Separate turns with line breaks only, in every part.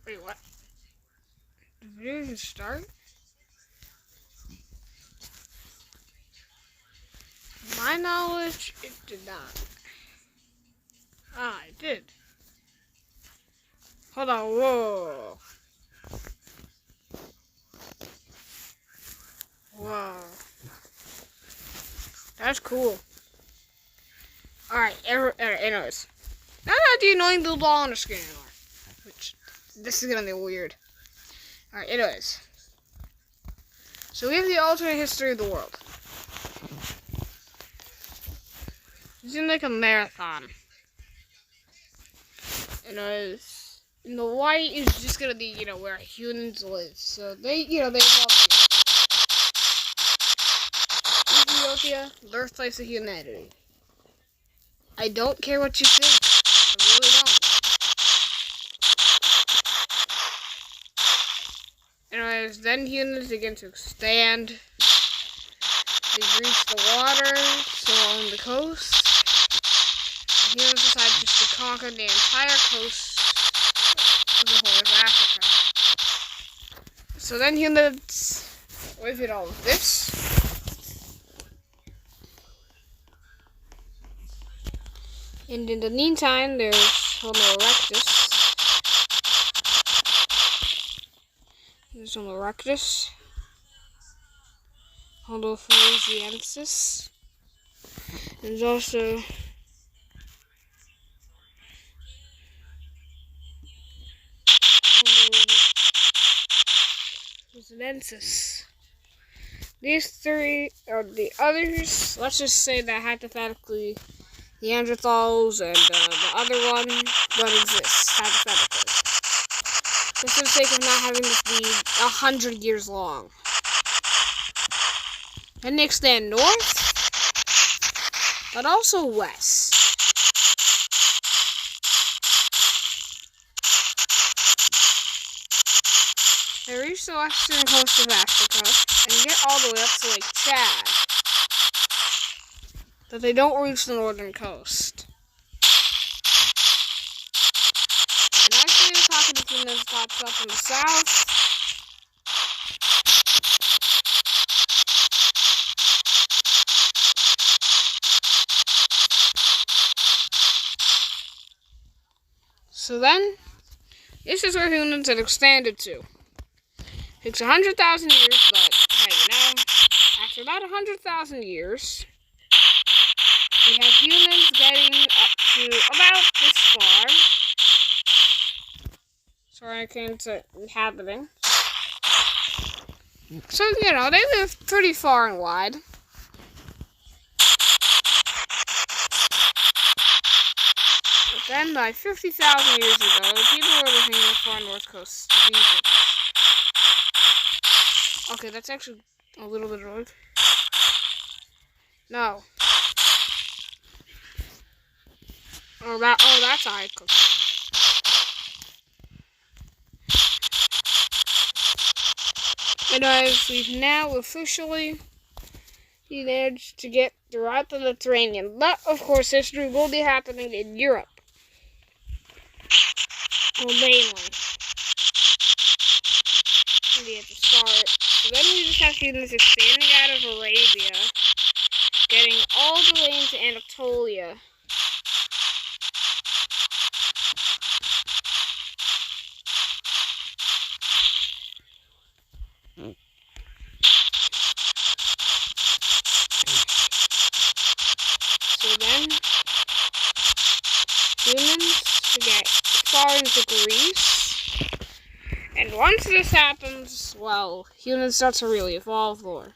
Wait, what? Did the video even start? My knowledge, it did not. Ah, it did. Hold on, whoa. Whoa. That's cool. Alright, anyways. Now that the annoying little ball on the screen anymore. Which, this is gonna be weird. Alright, anyways. So we have the alternate history of the world. It seems like a marathon. Anyways, and the white is just gonna be, where humans live. So they evolved here. Ethiopia, birthplace of humanity. I don't care what you think. I really don't. Anyways, then humans begin to expand. They reach the waters along the coast. The humans decide just to conquer the entire coast of the whole of Africa. So then humans live in all of this. And in the meantime, there's Homo erectus. There's Homo erectus. Homo floresiensis. There's also Homo rosinensis. These three are the others. Let's just say that hypothetically Neanderthals and the other one don't exist, hypothetically. Just for the sake of not having this be 100 years long. And they extend north, but also west. They reach the western coast of Africa and get all the way up to Lake Chad. But they don't reach the northern coast. And actually the talking humans pops up in the south. So then, this is where humans had expanded to. Takes 100,000 years, but hey, after about 100,000 years, we have humans getting up to about this far. Sorry, I came to inhabiting. So, they live pretty far and wide. But then, by 50,000 years ago, people were living in the far north coast of Egypt. Okay, that's actually a little bit wrong. No. That's I cooked. Anyways, we've now officially managed to get throughout the Mediterranean. But, of course, history will be happening in Europe. Well, mainly. We have to start. So then we just have humans expanding out of Arabia, getting all the way into Anatolia. So then, humans get far into Greece. And once this happens, well, humans start to really evolve more.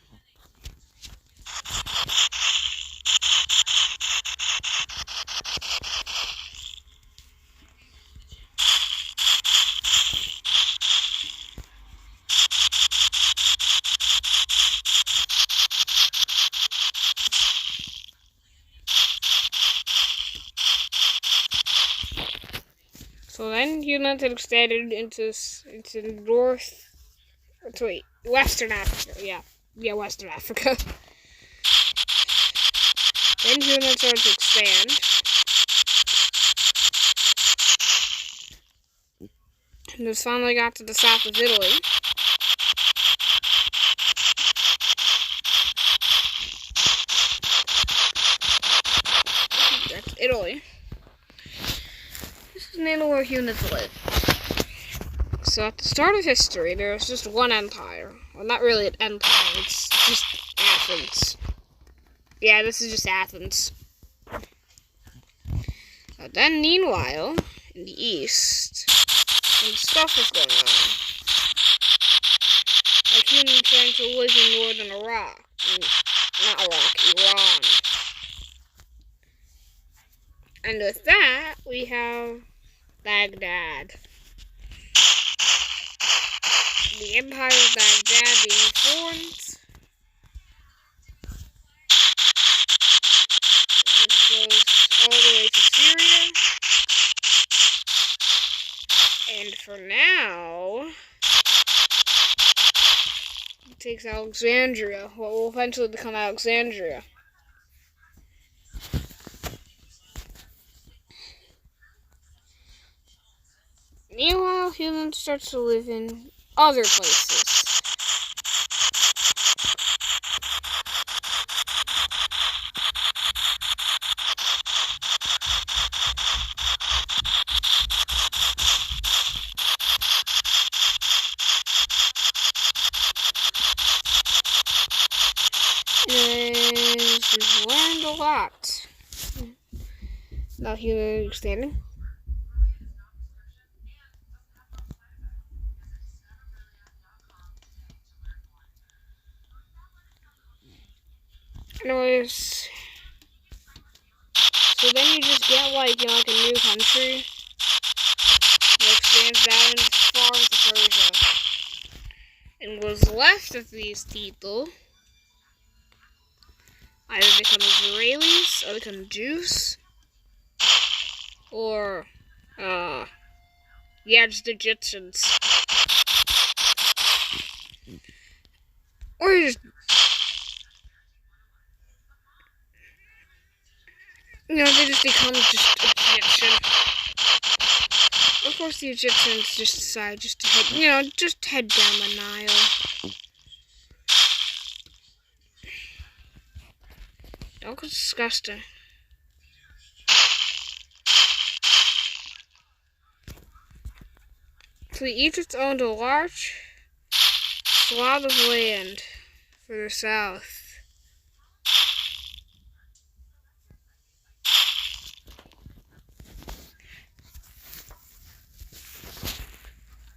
So then humans had extended into Western Africa. Yeah, Western Africa. Then humans started to expand. and just finally got to the south of Italy. That's Italy. This is mainly where humans live. So at the start of history, there was just one empire. Well, not really an empire, it's just Athens. Yeah, this is just Athens. Then, meanwhile, in the east, some stuff is going on. Like humans trying to live in northern Iraq. Not Iraq, Iran. And with that, we have Baghdad. The Empire of Baghdad being formed. It goes all the way to Syria. And for now, it takes Alexandria, what will eventually become Alexandria. Meanwhile, humans start to live in other places. And we've learned a lot. Now human understanding. Anyways, so then you just get like a new country that expands out as far as Persia. And what's left of these people either become Israelis or become Jews, or just Egyptians, or just they just become just Egyptian. Of course, the Egyptians just decide just to head, just head down the Nile. Don't go disgusting. So Egypt owned a large swath of land further south.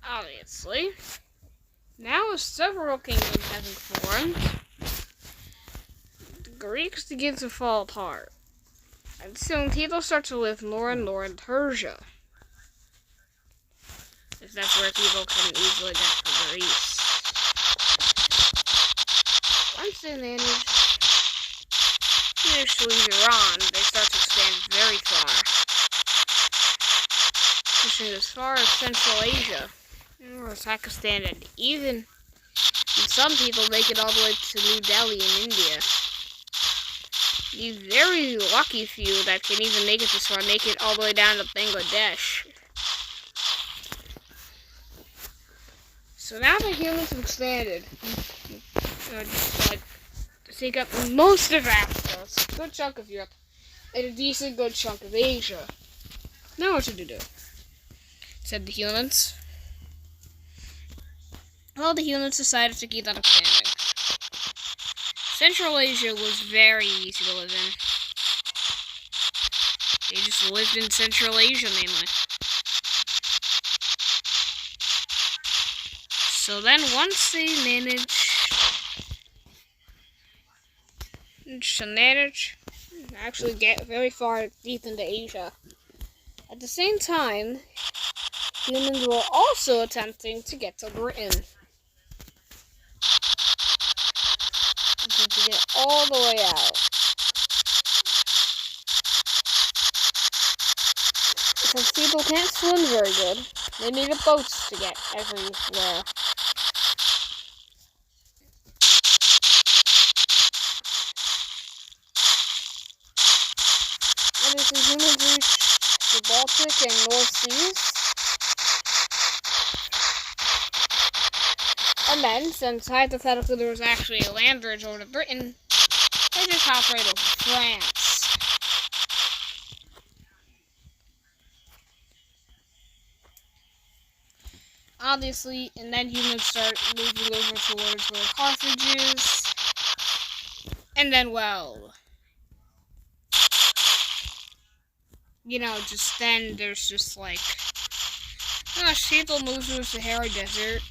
Obviously, now as several kingdoms having formed, the Greeks begin to fall apart, and soon people start to live more and more in Persia, if that's where people can easily get from the east. Once they manage to leave Iran, they start to expand very far, pushing as far as Central Asia. Or Pakistan, and even some people make it all the way to New Delhi in India. The very lucky few that can even make it this far make it all the way down to Bangladesh. So now the humans have expanded, just like to take up most of Africa, a good chunk of Europe, and a decent good chunk of Asia. Now what should you do? Said the humans. Well, the humans decided to keep on expanding. Central Asia was very easy to live in. They just lived in Central Asia mainly. So then once they actually get very far deep into Asia, at the same time, humans were also attempting to get to Britain. To get all the way out. Since people can't swim very good, they needed boats to get everywhere. And as the humans reached the Baltic and North Seas, And then, since hypothetically there was actually a land bridge over to Britain, they just hopped right over France. Obviously, and then humans start moving over towards where Carthage is. And then, well, you know, just then there's just like, people move to the Sahara Desert.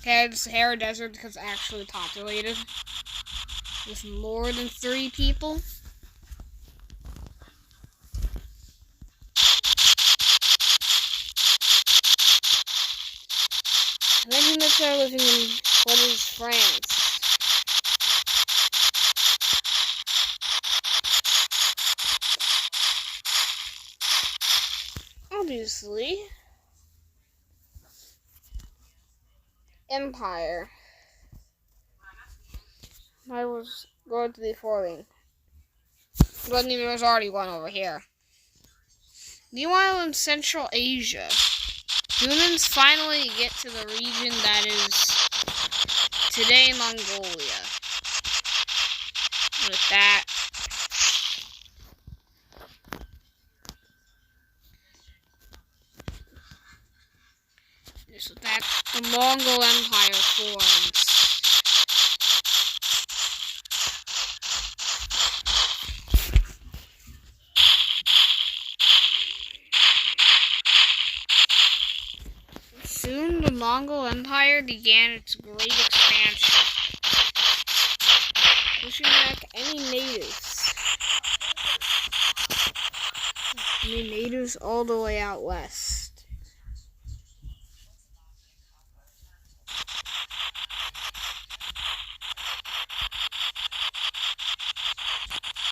Okay, the Sahara Desert becomes actually populated with more than 3 people. And then humans start living in what is France. Obviously, Empire. I was going to the following. But there's already one over here. Meanwhile, in Central Asia, humans finally get to the region that is today Mongolia. With that, the Mongol Empire forms. Soon, the Mongol Empire began its great expansion, pushing back any natives all the way out west.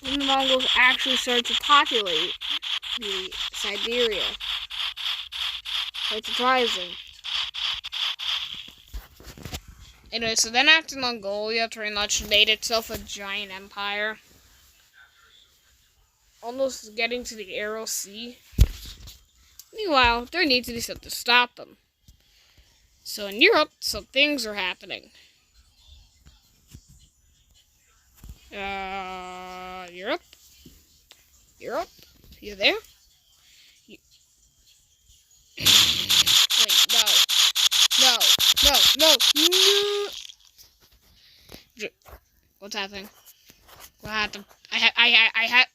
When the Mongols actually started to populate the Siberia. Quite surprising. Anyway, so then after Mongolia pretty much made itself a giant empire, almost getting to the Aral Sea. Meanwhile, there needs to be something to stop them. So in Europe, some things are happening. Europe? Europe? You there? Wait, no. What's happening? What happened? I had